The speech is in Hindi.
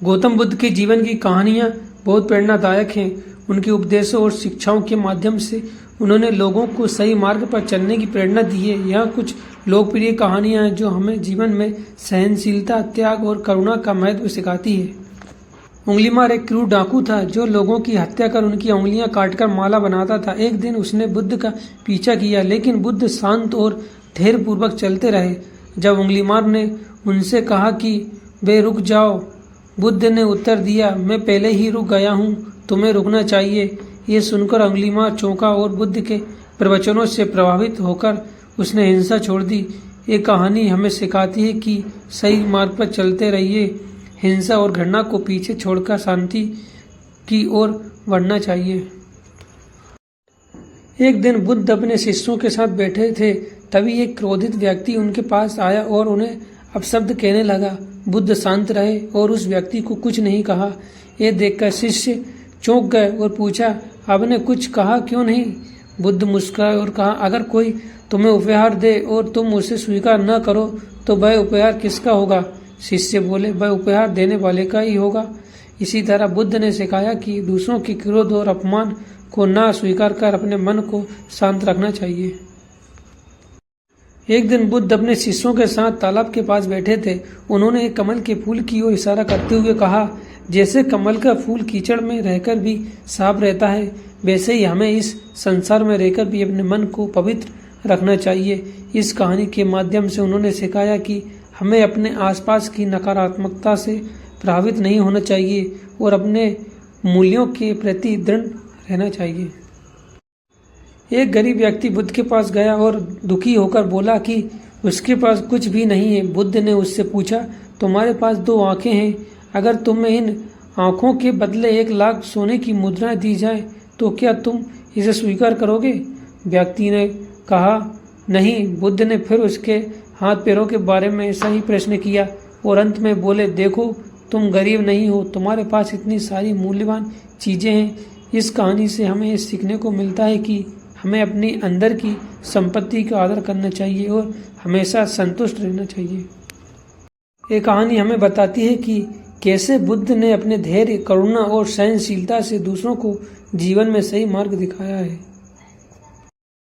गौतम बुद्ध के जीवन की कहानियां बहुत प्रेरणादायक हैं। उनके उपदेशों और शिक्षाओं के माध्यम से उन्होंने लोगों को सही मार्ग पर चलने की प्रेरणा दी है। यह कुछ लोकप्रिय कहानियां हैं जो हमें जीवन में सहनशीलता, त्याग और करुणा का महत्व सिखाती है। उंगलीमार एक क्रूर डाकू था जो लोगों की हत्या कर उनकी उंगलियां काटकर माला बनाता था। एक दिन उसने बुद्ध का पीछा किया, लेकिन बुद्ध शांत और धैर्यपूर्वक चलते रहे। जब उंगलीमार ने उनसे कहा कि वे रुक जाओ, बुद्ध ने उत्तर दिया, मैं पहले ही रुक गया हूँ, तुम्हें रुकना चाहिए। ये सुनकर उंगलीमार चौंका और बुद्ध के प्रवचनों से प्रभावित होकर उसने हिंसा छोड़ दी। ये कहानी हमें सिखाती है कि सही मार्ग पर चलते रहिए, हिंसा और घृणा को पीछे छोड़कर शांति की ओर बढ़ना चाहिए। एक दिन बुद्ध अपने शिष्यों के साथ बैठे थे, तभी एक क्रोधित व्यक्ति उनके पास आया और उन्हें अपशब्द कहने लगा। बुद्ध शांत रहे और उस व्यक्ति को कुछ नहीं कहा। ये देखकर शिष्य चौंक गए और पूछा, आपने कुछ कहा क्यों नहीं? बुद्ध मुस्कुराए और कहा, अगर कोई तुम्हें उपहार दे और तुम उसे स्वीकार न करो तो वह उपहार किसका होगा? शिष्य बोले, वह उपहार देने वाले का ही होगा। इसी तरह बुद्ध ने सिखाया कि दूसरों के क्रोध और अपमान को ना स्वीकार कर अपने मन को शांत रखना चाहिए। एक दिन बुद्ध अपने शिष्यों के साथ तालाब के पास बैठे थे। उन्होंने एक कमल के फूल की ओर इशारा करते हुए कहा, जैसे कमल का फूल कीचड़ में रहकर भी साफ रहता है, वैसे ही हमें इस संसार में रहकर भी अपने मन को पवित्र रखना चाहिए। इस कहानी के माध्यम से उन्होंने सिखाया कि हमें अपने आसपास की नकारात्मकता से प्रभावित नहीं होना चाहिए और अपने मूल्यों के प्रति दृढ़ रहना चाहिए। एक गरीब व्यक्ति बुद्ध के पास गया और दुखी होकर बोला कि उसके पास कुछ भी नहीं है। बुद्ध ने उससे पूछा, तुम्हारे पास 2 आंखें हैं, अगर तुम्हें इन आंखों के बदले 1 लाख सोने की मुद्राएं दी जाए तो क्या तुम इसे स्वीकार करोगे? व्यक्ति ने कहा, नहीं। बुद्ध ने फिर उसके हाथ पैरों के बारे में ऐसा ही प्रश्न किया और अंत में बोले, देखो तुम गरीब नहीं हो, तुम्हारे पास इतनी सारी मूल्यवान चीजें हैं। इस कहानी से हमें ये सीखने को मिलता है कि हमें अपनी अंदर की संपत्ति का आदर करना चाहिए और हमेशा संतुष्ट रहना चाहिए। ये कहानी हमें बताती है कि कैसे बुद्ध ने अपने धैर्य, करुणा और सहनशीलता से दूसरों को जीवन में सही मार्ग दिखाया है।